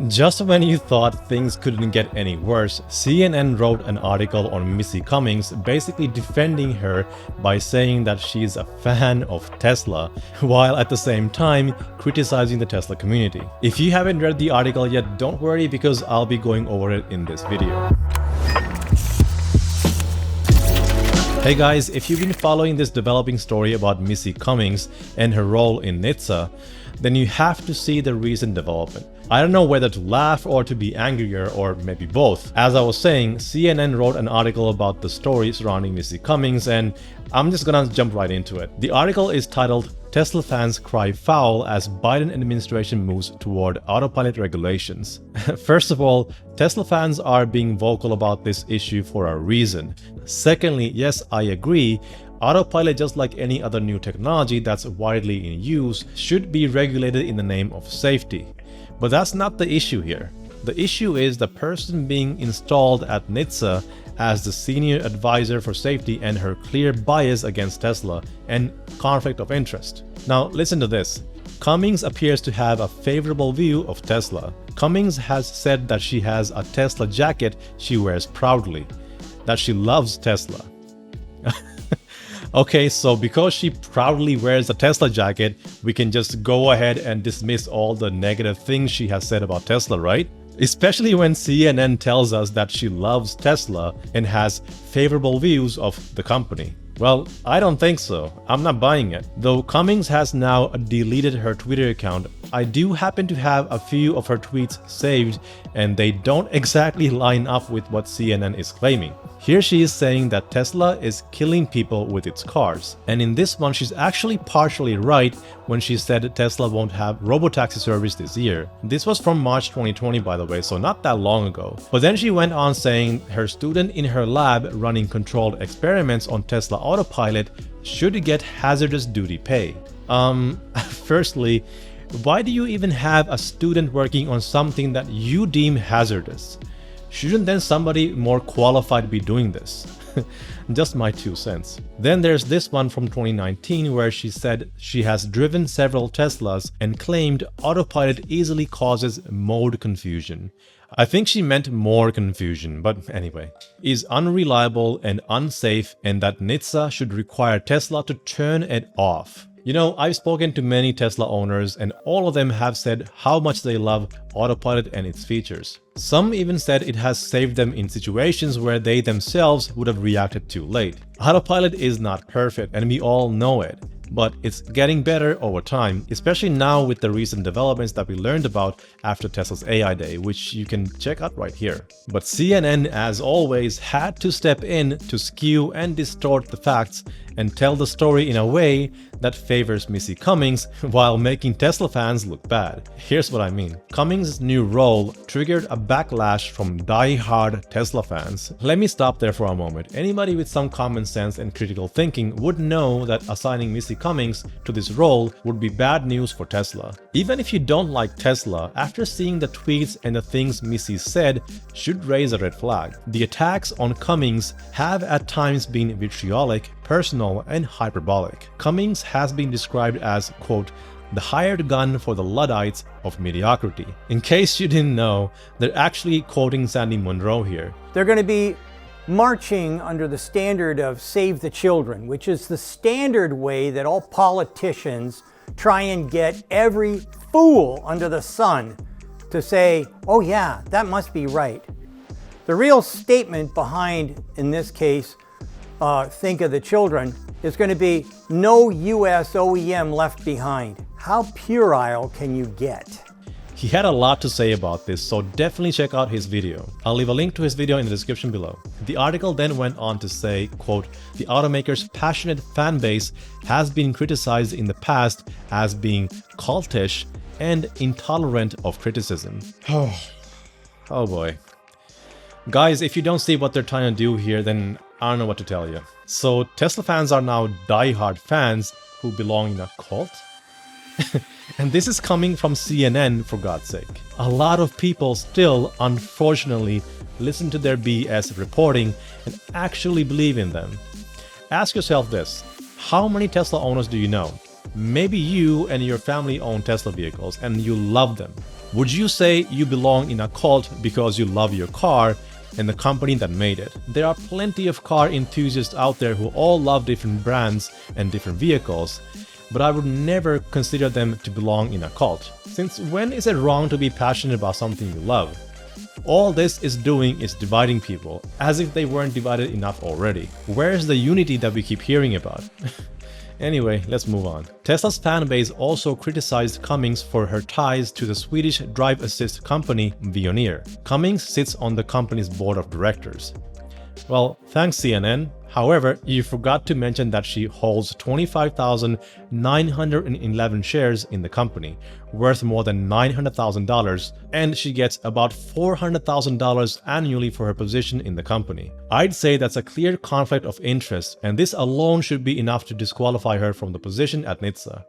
Just when you thought things couldn't get any worse, CNN wrote an article on Missy Cummings basically defending her by saying that she's a fan of Tesla, while at the same time criticizing the Tesla community. If you haven't read the article yet, don't worry because I'll be going over it in this video. Hey guys, if you've been following this developing story about Missy Cummings and her role in NHTSA, then you have to see the recent development. I don't know whether to laugh or to be angrier or maybe both. As I was saying, CNN wrote an article about the story surrounding Missy Cummings and I'm just gonna jump right into it. The article is titled "Tesla Fans Cry Foul as Biden Administration Moves Toward Autopilot Regulations." First of all, Tesla fans are being vocal about this issue for a reason. Secondly, yes, I agree. Autopilot, just like any other new technology that's widely in use, should be regulated in the name of safety. But that's not the issue here. The issue is the person being installed at NHTSA as the senior advisor for safety and her clear bias against Tesla and conflict of interest. Now listen to this. Cummings appears to have a favorable view of Tesla. Cummings has said that she has a Tesla jacket she wears proudly, that she loves Tesla. Okay, so because she proudly wears a Tesla jacket, we can just go ahead and dismiss all the negative things she has said about Tesla, right? Especially when CNN tells us that she loves Tesla and has favorable views of the company. Well, I don't think so. I'm not buying it. Though Cummings has now deleted her Twitter account, I do happen to have a few of her tweets saved and they don't exactly line up with what CNN is claiming. Here she is saying that Tesla is killing people with its cars. And in this one, she's actually partially right when she said Tesla won't have robotaxi service this year. This was from March 2020, by the way, so not that long ago. But then she went on saying her student in her lab running controlled experiments on Tesla Autopilot should get hazardous duty pay. Firstly, why do you even have a student working on something that you deem hazardous? Shouldn't then somebody more qualified be doing this? Just my 2 cents. Then there's this one from 2019 where she said she has driven several Teslas and claimed autopilot easily causes mode confusion. I think she meant more confusion, but anyway. Is unreliable and unsafe and that NHTSA should require Tesla to turn it off. You know, I've spoken to many Tesla owners and all of them have said how much they love autopilot and its features. Some even said it has saved them in situations where they themselves would have reacted too late. Autopilot is not perfect and we all know it, but it's getting better over time, especially now with the recent developments that we learned about after Tesla's AI Day, which you can check out right here. But CNN, as always, had to step in to skew and distort the facts and tell the story in a way that favors Missy Cummings while making Tesla fans look bad. Here's what I mean. Cummings' new role triggered a backlash from die-hard Tesla fans. Let me stop there for a moment. Anybody with some common sense and critical thinking would know that assigning Missy Cummings to this role would be bad news for Tesla. Even if you don't like Tesla, after seeing the tweets and the things Missy said should raise a red flag. The attacks on Cummings have at times been vitriolic, personal, and hyperbolic. Cummings has been described as, quote, the hired gun for the Luddites of mediocrity. In case you didn't know, they're actually quoting Sandy Munro here. They're going to be marching under the standard of Save the Children, which is the standard way that all politicians try and get every fool under the sun to say, oh yeah, that must be right. The real statement behind, in this case, think of the children, is going to be no US OEM left behind. How puerile can you get? He had a lot to say about this, so definitely check out his video. I'll leave a link to his video in the description below. The article then went on to say, quote, the automaker's passionate fan base has been criticized in the past as being cultish and intolerant of criticism. Oh boy. Guys, if you don't see what they're trying to do here, then I don't know what to tell you. So Tesla fans are now die-hard fans who belong in a cult? And this is coming from CNN, for God's sake. A lot of people still, unfortunately, listen to their BS reporting and actually believe in them. Ask yourself this, how many Tesla owners do you know? Maybe you and your family own Tesla vehicles and you love them. Would you say you belong in a cult because you love your car and the company that made it? There are plenty of car enthusiasts out there who all love different brands and different vehicles, but I would never consider them to belong in a cult. Since when is it wrong to be passionate about something you love? All this is doing is dividing people, as if they weren't divided enough already. Where's the unity that we keep hearing about? Anyway, let's move on. Tesla's fan base also criticized Cummings for her ties to the Swedish drive assist company Veoneer. Cummings sits on the company's board of directors. Well, thanks CNN. However, you forgot to mention that she holds 25,911 shares in the company, worth more than $900,000, and she gets about $400,000 annually for her position in the company. I'd say that's a clear conflict of interest, and this alone should be enough to disqualify her from the position at NHTSA.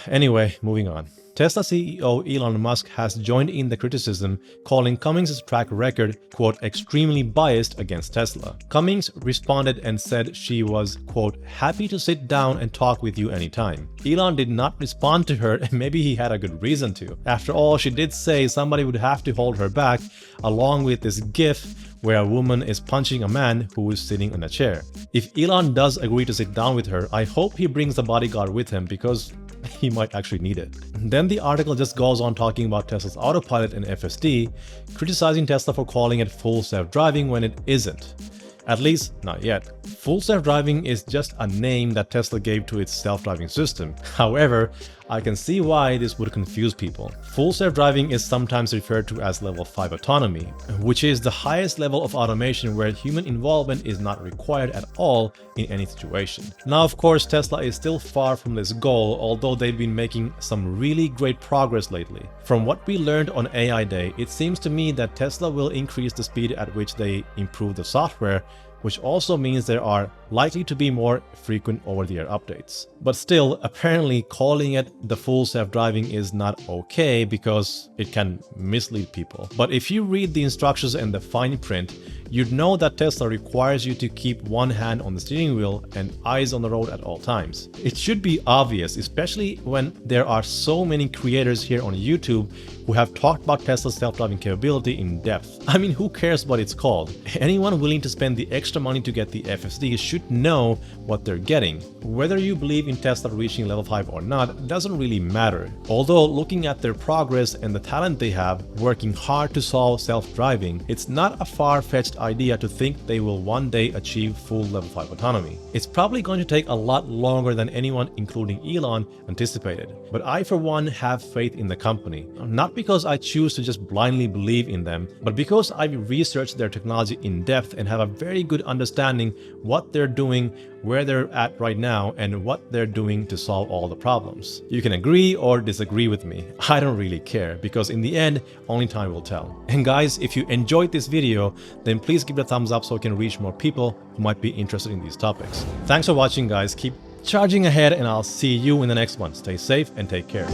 Anyway, moving on. Tesla CEO Elon Musk has joined in the criticism, calling Cummings' track record, quote, extremely biased against Tesla. Cummings responded and said she was, quote, happy to sit down and talk with you anytime. Elon did not respond to her, and maybe he had a good reason to. After all, she did say somebody would have to hold her back, along with this gif where a woman is punching a man who is sitting in a chair. If Elon does agree to sit down with her, I hope he brings the bodyguard with him because he might actually need it. Then the article just goes on talking about Tesla's autopilot and FSD, criticizing Tesla for calling it full self-driving when it isn't. At least, not yet. Full self-driving is just a name that Tesla gave to its self-driving system. However, I can see why this would confuse people. Full self-driving is sometimes referred to as level 5 autonomy, which is the highest level of automation where human involvement is not required at all in any situation. Now, of course, Tesla is still far from this goal, although they've been making some really great progress lately. From what we learned on AI Day, it seems to me that Tesla will increase the speed at which they improve the software, which also means there are likely to be more frequent over-the-air updates. But still, apparently calling it the full self-driving is not okay because it can mislead people. But if you read the instructions and the fine print, you'd know that Tesla requires you to keep one hand on the steering wheel and eyes on the road at all times. It should be obvious, especially when there are so many creators here on YouTube who have talked about Tesla's self-driving capability in depth. I mean, who cares what it's called? Anyone willing to spend the extra money to get the FSD should know what they're getting. Whether you believe in Tesla reaching level 5 or not doesn't really matter. Although looking at their progress and the talent they have working hard to solve self-driving, it's not a far-fetched idea to think they will one day achieve full level 5 autonomy. It's probably going to take a lot longer than anyone, including Elon, anticipated. But I for one have faith in the company. Not because I choose to just blindly believe in them, but because I've researched their technology in depth and have a very good understanding what they're doing, where they're at right now, and what they're doing to solve all the problems. You can agree or disagree with me. I don't really care, because in the end, only time will tell. And guys, if you enjoyed this video, then please give it a thumbs up so it can reach more people who might be interested in these topics. Thanks for watching, guys. Keep charging ahead, and I'll see you in the next one. Stay safe and take care.